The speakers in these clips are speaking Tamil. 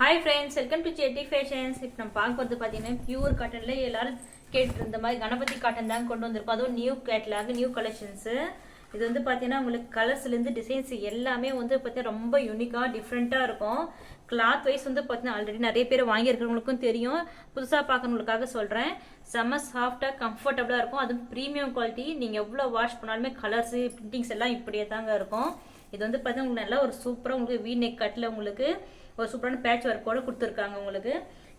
Hi friends, welcome to Chetty fashions. இப்போ நம்ம பார்க்க போகிறது பார்த்தீங்கன்னா பியூர் காட்டன்ல எல்லாரும் கேட்டு இந்த மாதிரி கணபதி காட்டன் தான் கொண்டு வந்திருக்கோம். அதுவும் நியூ கேட்லாக், நியூ கலெக்ஷன்ஸு. இது வந்து பார்த்தீங்கன்னா உங்களுக்கு கலர்ஸ்லேருந்து டிசைன்ஸ் எல்லாமே வந்து பார்த்தீங்கன்னா ரொம்ப யூனிக்காக டிஃப்ரெண்ட்டாக இருக்கும். கிளாத் வைஸ் வந்து பார்த்தீங்கன்னா ஆல்ரெடி நிறைய பேர் வாங்கியிருக்கிறவங்களுக்கும் தெரியும். புதுசாக பார்க்குறவங்களுக்காக சொல்கிறேன். செம்ம சாஃப்டாக கம்ஃபர்டபுளாக இருக்கும். அதுவும் ப்ரீமியம் குவாலிட்டி. நீங்கள் எவ்வளோ வாஷ் பண்ணாலுமே கலர்ஸு பிரிண்டிங்ஸ் எல்லாம் இப்படியே தாங்க இருக்கும். இது வந்து பார்த்தீங்கன்னா உங்களுக்கு நல்லா ஒரு சூப்பராக உங்களுக்கு வீ நெக் கட்டில் உங்களுக்கு ஒரு சூப்பரான பேட்ச் ஒர்க்கோட கொடுத்துருக்காங்க உங்களுக்கு.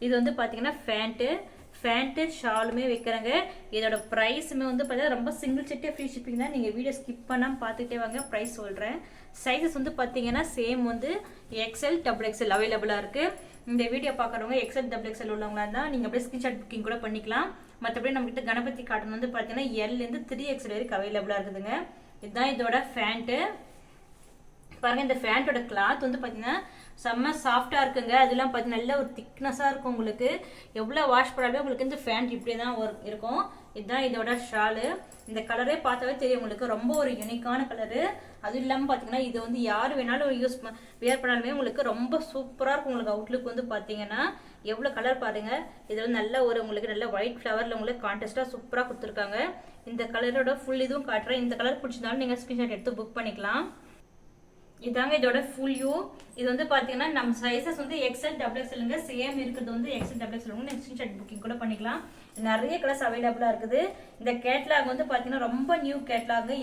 இது வந்து பார்த்தீங்கன்னா ஃபேண்ட்டு ஷாலுமே வைக்கிறாங்க. இதோட ப்ரைஸுமே வந்து பார்த்தீங்கன்னா ரொம்ப சிங்கிள் செட்டே ஃப்ரீ ஷிப்பிங் தான். நீங்கள் வீடியோ ஸ்கிப் பண்ணாமல் பார்த்துக்கிட்டே வாங்க. ப்ரைஸ் சொல்கிறேன். சைஸஸ் வந்து பார்த்தீங்கன்னா சேம் வந்து XL XXL அவைலபிளாக இருக்குது. இந்த வீடியோ பார்க்குறவங்க XL XXL உள்ளவங்களா இருந்தால் நீங்கள் அப்படியே ஸ்க்ரீன்ஷாட் புக்கிங் கூட பண்ணிக்கலாம். மற்றபடி நம்மகிட்ட கணபதி காட்டன் வந்து பார்த்தீங்கன்னா L-லேருந்து 3XL வரைக்கும் அவைலபிளாக இருக்குதுங்க. இதுதான் இதோட ஃபேண்ட்டு. பாருங்க, இந்த ஃபேண்டோட கிளாத் வந்து பார்த்தீங்கன்னா செம்ம சாஃப்டாக இருக்குங்க. அதெல்லாம் பார்த்தீங்கன்னா நல்ல ஒரு திக்னஸாக இருக்கும். உங்களுக்கு எவ்வளோ வாஷ் பண்ணாலுமே உங்களுக்கு இந்த ஃபேண்ட் இப்படியே தான் இருக்கும். இதுதான் இதோட ஷாலு. இந்த கலரே பார்த்தாவே தெரியும் உங்களுக்கு, ரொம்ப ஒரு யூனிக்கான கலரு. அதுவும் இல்லாமல் பார்த்தீங்கன்னா இது வந்து யார் வேணாலும் வியர் பண்ணாலுமே உங்களுக்கு ரொம்ப சூப்பராக இருக்கும். உங்களுக்கு அவுட்லுக் வந்து பார்த்தீங்கன்னா எவ்வளோ கலர் பாருங்க. இதில் வந்து நல்ல ஒரு உங்களுக்கு நல்ல ஒயிட் ஃப்ளவரில் உங்களுக்கு கான்டெஸ்ட்டாக சூப்பராக கொடுத்துருக்காங்க. இந்த கலரோட ஃபுல் இதுவும் காட்டுறேன். இந்த கலர் பிடிச்சிருந்தாலும் நீங்கள் ஸ்க்ரீன்ஷாட் எடுத்து புக் பண்ணிக்கலாம். இதாங்க இதோட ஃபுல் வியூ. இது வந்து பார்த்தீங்கன்னா நம்ம சைஸஸ் வந்து XL XXLங்க. சேம் இருக்கிறது வந்து XL XXL. நீங்கள் ஸ்க்ரீன்ஷாட் புக்கிங் கூட பண்ணிக்கலாம். நிறைய கலர்ஸ் அவைலபிளாக இருக்குது. இந்த கேட்லாக் வந்து பார்த்தீங்கன்னா ரொம்ப நியூ கேட்லாக்.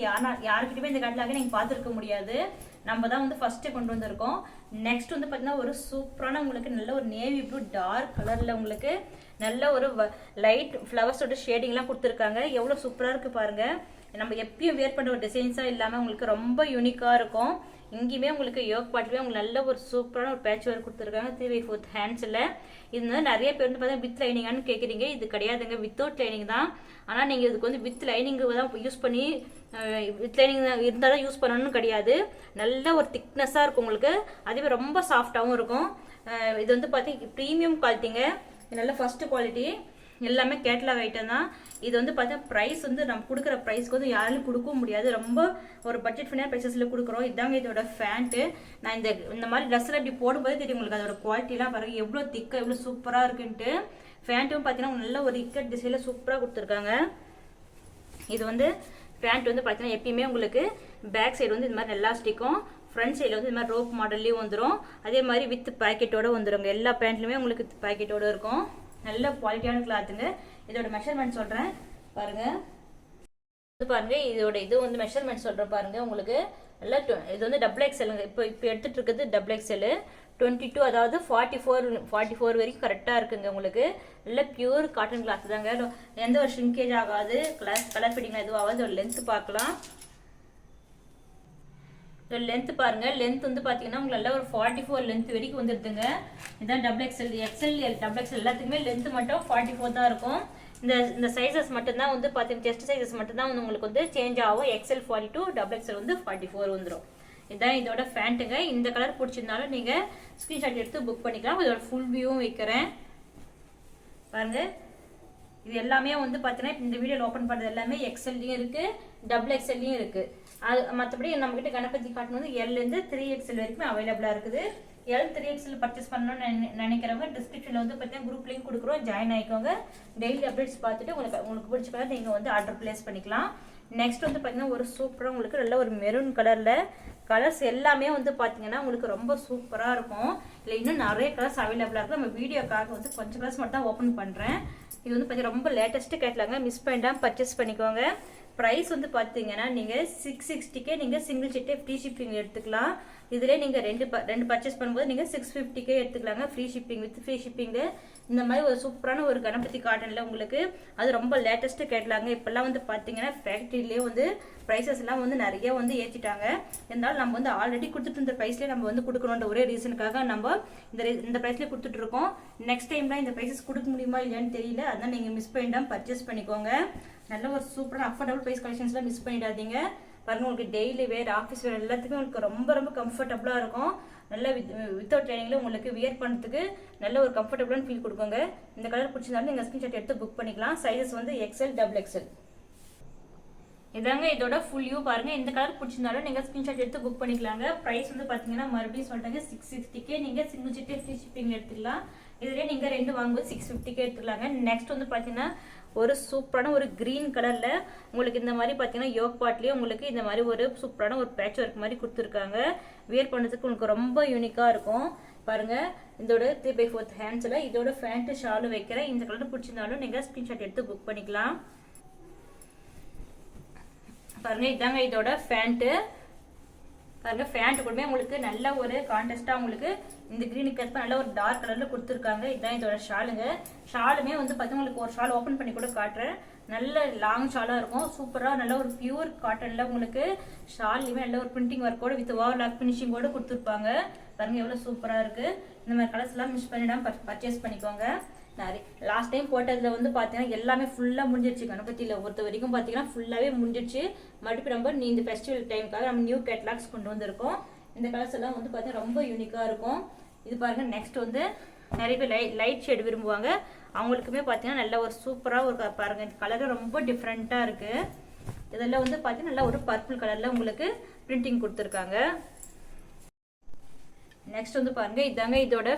யாருக்கிட்டுமே இந்த கேட்லாக நீங்கள் பார்த்துருக்க முடியாது. நம்ம தான் வந்து ஃபர்ஸ்ட்டு கொண்டு வந்திருக்கோம். நெக்ஸ்ட் வந்து பார்த்தீங்கன்னா ஒரு சூப்பரான உங்களுக்கு நல்ல ஒரு நேவி ப்ளூ டார்க் கலரில் உங்களுக்கு நல்ல ஒரு லைட் ஃப்ளவர்ஸோட ஷேடிங்லாம் கொடுத்துருக்காங்க. எவ்வளோ சூப்பராக இருக்குது பாருங்கள். நம்ம எப்பயும் வேர் பண்ணுற ஒரு டிசைன்ஸாக இல்லாமல் உங்களுக்கு ரொம்ப யூனிக்காக இருக்கும். இங்கேயுமே உங்களுக்கு யோக் பாட்டிலே உங்களுக்கு நல்ல ஒரு சூப்பரான ஒரு பேட்ச் ஒர்க் கொடுத்துருக்காங்க 3/4 ஹேண்ட்ஸில். இது வந்து நிறைய பேர் வந்து பார்த்தீங்கன்னா வித் லைனிங்கானு கேட்குறீங்க. இது கிடையாதுங்க, வித்தவுட் லைனிங் தான். ஆனால் நீங்கள் இதுக்கு வந்து வித் லைனிங் தான் யூஸ் பண்ணி வித் லைனிங் இருந்தால் தான் யூஸ் பண்ணணும்னு கிடையாது. நல்ல ஒரு திக்னஸாக இருக்கும் உங்களுக்கு. அதுவே ரொம்ப சாஃப்டாகவும் இருக்கும். இது வந்து பார்த்தீங்கன்னா ப்ரீமியம் குவாலிட்டிங்க. நல்ல ஃபர்ஸ்ட் குவாலிட்டி. எல்லாமே கேட்லாக் ஐட்டம் தான். இது வந்து பார்த்தீங்கன்னா ப்ரைஸ் வந்து நம்ம கொடுக்குற ப்ரைஸ்க்கு வந்து யாராலும் கொடுக்கவும் முடியாது. ரொம்ப ஒரு பட்ஜெட் ஃப்ரெண்ட்லியான ப்ரைஸஸில் கொடுக்குறோம். இதாங்க இதோட ஃபேண்ட்டு. நான் இந்த மாதிரி ட்ரெஸ்ஸில் இப்படி போடும்போது தெரியும் உங்களுக்கு அதோட குவாலிட்டிலாம் பாருங்கள் எவ்வளோ திக்காக எவ்வளோ சூப்பராக இருக்குன்ட்டு. ஃபேண்ட்டும் பார்த்தீங்கன்னா நல்ல ஒரு இக்கட் டிசைனில் சூப்பராக கொடுத்துருக்காங்க. இது வந்து ஃபேண்ட் வந்து பார்த்தீங்கன்னா எப்பயுமே உங்களுக்கு பேக் சைடு வந்து இந்த மாதிரி எலாஸ்டிக்கும், ஃப்ரண்ட் சைடில் வந்து இந்த மாதிரி ரோப் மாடல்லையும் வந்துடும். அதே மாதிரி வித் பேக்கெட்டோடு வந்துடுங்க. எல்லா பேண்ட்லையுமே உங்களுக்கு பேக்கெட்டோடு இருக்கும். நல்ல குவாலிட்டியான கிளாத்துங்க. இதோட மெஷர்மெண்ட் சொல்கிறேன் பாருங்க. பாருங்க இதோட இது வந்து மெஷர்மெண்ட் சொல்கிறேன் பாருங்க. உங்களுக்கு நல்லா இது வந்து XXL. இப்போ எடுத்துட்டு இருக்கிறது XXL 22, அதாவது 44 வரைக்கும் கரெக்டாக இருக்குங்க. உங்களுக்கு நல்ல பியூர் காட்டன் கிளாத் தாங்க. எந்த ஒரு ஷ்ரிங்கேஜ் ஆகாது. கலர் ஃபிட்டிங் எதுவும் ஆகாது. ஒரு லென்த் பார்க்கலாம். லென்த் பாருங்க. லென்த் வந்து பார்த்தீங்கன்னா உங்களுக்கு நல்லா ஒரு 44 லென்த் வரைக்கும் வந்துடுதுங்க. இதான் XXL XXL எல்லாத்துக்குமே லென்த் மட்டும் 44 தான் இருக்கும். இந்த சைஸஸ் மட்டும்தான் வந்து பார்த்தீங்கன்னா செஸ்ட் சைஸஸ் மட்டும்தான் வந்து உங்களுக்கு வந்து சேஞ்ச் ஆகும். XL 42, XXL வந்து 44 வந்துடும். இதுதான் இதோட ஃபேண்ட்டுங்க. இந்த கலர் பிடிச்சிருந்தாலும் நீங்கள் ஸ்க்ரீன்ஷாட் எடுத்து புக் பண்ணிக்கலாம். இதோட ஃபுல் வியூவும் வைக்கிறேன் பாருங்க. இது எல்லாமே வந்து பார்த்தீங்கன்னா இந்த வீடியோவில் ஓப்பன் பண்ணுறது எல்லாமே XL-லையும் இருக்குது, XXL-லையும் இருக்குது. அது மற்றபடி நம்மகிட்ட கணபதி காட்டன் வந்து L-லேருந்து 3XL வரைக்குமே அவைலபிளாக இருக்குது. L3XL பர்ச்சேஸ் பண்ணணும்னு நினைக்கிறவங்க டிஸ்கிரிப்ஷனில் வந்து பார்த்தீங்கன்னா குரூப் லிங்க் கொடுக்குறோம். ஜாயின் ஆகிக்கோங்க. டெய்லி அப்டேட்ஸ் பார்த்துட்டு உங்களுக்கு பிடிச்ச கலர் நீங்கள் வந்து ஆர்டர் பிளேஸ் பண்ணிக்கலாம். நெக்ஸ்ட் வந்து பார்த்தீங்கன்னா ஒரு சூப்பராக உங்களுக்கு நல்ல ஒரு மெரூன் கலரில் கலர்ஸ் எல்லாமே வந்து பார்த்தீங்கன்னா உங்களுக்கு ரொம்ப சூப்பராக இருக்கும். இல்லை இன்னும் நிறைய கலர்ஸ் அவைலபிளாக இருக்குது. நம்ம வீடியோக்காக வந்து கொஞ்சம் கலர்ஸ் மட்டும் தான் ஓப்பன் பண்ணுறேன். இது வந்து பார்த்தீங்கன்னா ரொம்ப லேட்டஸ்ட்டு கேட்லாங்க. மிஸ் பண்ணிட்டால் பர்ச்சேஸ் பண்ணிக்கோங்க. ப்ரைஸ் வந்து பார்த்தீங்கன்னா நீங்கள் 660K நீங்கள் சிங்கிள் செட்டே ஃப்ரீ ஷிப்பிங் எடுத்துக்கலாம். இதில் நீங்கள் ரெண்டு பர்ச்சேஸ் பண்ணும்போது நீங்கள் 650K எடுத்துக்கலாங்க. Free shipping with free shipping. இந்த மாதிரி ஒரு சூப்பரான ஒரு கணபதி காட்டனில் உங்களுக்கு அது ரொம்ப லேட்டஸ்ட்டு கேட்லாங்க. இப்போல்லாம் வந்து பார்த்தீங்கன்னா ஃபேக்ட்ரியிலே வந்து ப்ரைஸஸ் எல்லாம் வந்து நிறைய வந்து ஏற்றிட்டாங்க. இருந்தாலும் நம்ம வந்து ஆல்ரெடி கொடுத்துட்டு இருந்த ப்ரைஸ்லேயே நம்ம வந்து கொடுக்கணுன்ற ஒரே ரீசனுக்காக நம்ம இந்த ப்ரைஸ்லேயே கொடுத்துட்ருக்கோம். நெக்ஸ்ட் டைம்லாம் இந்த ப்ரைஸஸ் கொடுக்க முடியுமா இல்லையான்னு தெரியல. அதனால் நீங்கள் மிஸ் பண்ணிட்டால் பர்ச்சேஸ் பண்ணிக்கோங்க. நல்ல ஒரு சூப்பரான அஃபோர்டபுள் ப்ரைஸ் கலெக்ஷன்ஸ்லாம் மிஸ் பண்ணிடாதீங்க பாருங்க. உங்களுக்கு டெய்லி வேர், ஆஃபீஸ் வேர் எல்லாத்துக்குமே உங்களுக்கு ரொம்ப கம்ஃபர்டபுளாக இருக்கும். நல்ல வித்தவுட் லைனிங்கில் உங்களுக்கு வியர் பண்ணுறதுக்கு நல்ல ஒரு கம்ஃபர்டபுளான ஃபீல் கொடுக்குங்க. இந்த கலர் பிடிச்சிருந்தாலும் நீங்கள் ஸ்க்ரீன்ஷாட் எடுத்து புக் பண்ணிக்கலாம். சைஸஸ் வந்து XL XXL. இதாங்க இதோட ஃபுல் வியூ பாருங்க. இந்த கலர் பிடிச்சிருந்தாலும் நீங்க ஸ்கிரீன்ஷாட் எடுத்து புக் பண்ணிக்கலாங்க. பிரைஸ் வந்து பாத்தீங்கன்னா மறுபடியும் சொல்றாங்க 660 நீங்க சிங்கிள் சிட்டி ஃப்ரீ ஷிப்பிங் எடுத்துக்கலாம். இதுலயே நீங்க ரெண்டு வாங்கும்போது 650 எடுத்துக்கலாங்க. நெக்ஸ்ட் வந்து பாத்தீங்கன்னா ஒரு சூப்பரான ஒரு கிரீன் கலர்ல உங்களுக்கு இந்த மாதிரி பாத்தீங்கன்னா யோக் பாட்லயே உங்களுக்கு இந்த மாதிரி ஒரு சூப்பரான ஒரு பேட்ச் ஒர்க் மாதிரி கொடுத்துருக்காங்க. வியர் பண்ணதுக்கு உங்களுக்கு ரொம்ப யூனிக்கா இருக்கும் பாருங்க. இதோட 3/4 ஹேண்ட்ஸ்ல இதோட ஃபேண்ட் ஷால் வைக்கிறேன். இந்த கலர் பிடிச்சிருந்தாலும் நீங்க ஸ்கிரீன்ஷாட் எடுத்து புக் பண்ணிக்கலாம். பாருங்க இதாங்க இதோட ஃபேண்ட் பாருங்க. ஃபேண்ட் கூடமே உங்களுக்கு நல்ல ஒரு கான்ட்ராஸ்டா உங்களுக்கு இந்த கிரீனுக்கு ஏற்ப நல்ல ஒரு டார்க் கலர்ல கொடுத்துருக்காங்க. இதுதான் இதோட ஷாலுங்க. ஷாலுமே வந்து பார்த்தீங்கன்னா உங்களுக்கு ஒரு ஷால் ஓப்பன் பண்ணி கூட காட்டுறேன். நல்ல லாங் ஷாலா இருக்கும். சூப்பரா நல்ல ஒரு பியூர் காட்டன்ல உங்களுக்கு ஷால்லையுமே நல்ல ஒரு பிரிண்டிங் ஒர்க்கோட வித் ஓவர்லாக் பினிஷிங் கூட கொடுத்துருப்பாங்க. பாருங்க எவ்வளவு சூப்பரா இருக்கு. இந்த மாதிரி கலர்ஸ் எல்லாம் மிஸ் பண்ணிடாம பர்ச்சேஸ் பண்ணிக்கோங்க. லாஸ்ட் டைம் போட்டதுல வந்து பாத்தீங்கன்னா எல்லாமே ஃபுல்லா முடிஞ்சிருச்சு. கணபதியில பொறுத்த வரைக்கும் பாத்தீங்கன்னா ஃபுல்லாவே முடிஞ்சிருச்சு. மறுபடியும் நம்ம இந்த ஃபெஸ்டிவல் டைமுக்காக நம்ம நியூ கேட்லாக்ஸ் கொண்டு வந்திருக்கோம். இந்த கலர்ஸ் எல்லாம் வந்து பாத்தீங்கன்னா ரொம்ப யூனிக்கா இருக்கும். இது பாருங்க. நெக்ஸ்ட் வந்து நிறைய பேர் லைட் ஷேட் விரும்புவாங்க. அவங்களுக்குமே பாத்தீங்கன்னா நல்ல ஒரு சூப்பரா ஒரு பாருங்க கலர் ரொம்ப டிஃப்ரெண்டா இருக்கு. இதெல்லாம் வந்து பாத்தீங்கன்னா நல்ல ஒரு பர்பிள் கலர்ல உங்களுக்கு பிரிண்டிங் கொடுத்துருக்காங்க. நெக்ஸ்ட் வந்து பாருங்க இதாங்க இதோட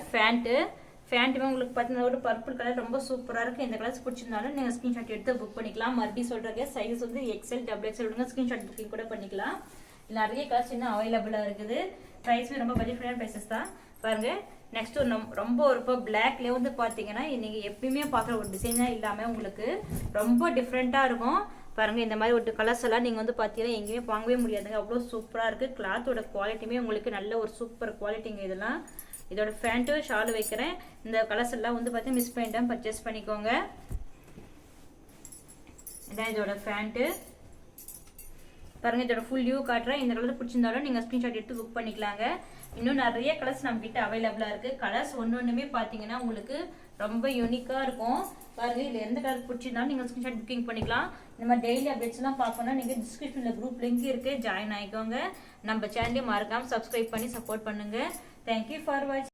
ஃபேண்ட்டுமே உங்களுக்கு பார்த்தீங்கன்னா ஒரு பர்பிள் கலர் ரொம்ப சூப்பராக இருக்குது. இந்த கலர்ஸ் பிடிச்சிருந்தாலும் நீங்கள் ஸ்க்ரீன்ஷாட் எடுத்து புக் பண்ணிக்கலாம். மறுபடியும் சொல்கிறேன் சைஸ் வந்து XL XXL விடுங்க. ஸ்க்ரீன்ஷாட் புக்கிங் கூட பண்ணிக்கலாம். நிறைய கலர்ஸ் இன்னும் அவைலபிளாக இருக்குது. ப்ரைஸுமே ரொம்ப பட்ஜெட் ஃப்ரெண்ட்லியான ப்ரைஸஸ் தான் பாருங்க. நெக்ஸ்ட் ரொம்ப ஒரு இப்போ பிளாக்லேயே வந்து பார்த்தீங்கன்னா நீங்கள் எப்பயுமே பார்க்குற ஒரு டிசைனாக இல்லாமல் உங்களுக்கு ரொம்ப டிஃப்ரெண்ட்டாக இருக்கும் பாருங்க. இந்த மாதிரி ஒரு கலர்ஸ் எல்லாம் நீங்கள் வந்து பார்த்தீங்கன்னா எங்கேயுமே வாங்கவே முடியாதுங்க. அவ்வளோ சூப்பராக இருக்குது. கிளாத்தோட குவாலிட்டியுமே உங்களுக்கு நல்ல ஒரு சூப்பர் குவாலிட்டிங்க. இதெல்லாம் இதோட ஃபேண்ட்டு ஷால் வைக்கிறேன். இந்த கலர்ஸ் எல்லாம் வந்து பார்த்தீங்கன்னா மிஸ் பண்ணிட்டாம பர்ச்சேஸ் பண்ணிக்கோங்க. இதான் இதோட ஃபேண்ட்டு பாருங்க. இதோட ஃபுல் வியூ காட்டுறேன். இந்த கலர் பிடிச்சிருந்தாலும் நீங்கள் ஸ்க்ரீன்ஷாட் எடுத்து புக் பண்ணிக்கலாங்க. இன்னும் நிறைய கலர்ஸ் நம்ம கிட்ட அவைலபிளாக இருக்குது. கலர்ஸ் ஒன்னொன்றுமே பார்த்தீங்கன்னா உங்களுக்கு ரொம்ப யூனிக்காக இருக்கும் பாருங்க. இதில் எந்த கலர் பிடிச்சிருந்தாலும் நீங்கள் ஸ்க்ரீன்ஷாட் புக்கிங் பண்ணிக்கலாம். இந்த மாதிரி டெய்லி அப்டேட்ஸ்லாம் பார்க்கணும்னா நீங்கள் டிஸ்கிரிப்ஷனில் குரூப் லிங்க் இருக்குது, ஜாயின் ஆகிக்கோங்க. நம்ம சேனலையும் மறக்காமல் சப்ஸ்கிரைப் பண்ணி சப்போர்ட் பண்ணுங்கள். தேங்க்யூ ஃபார் வாட்சிங்.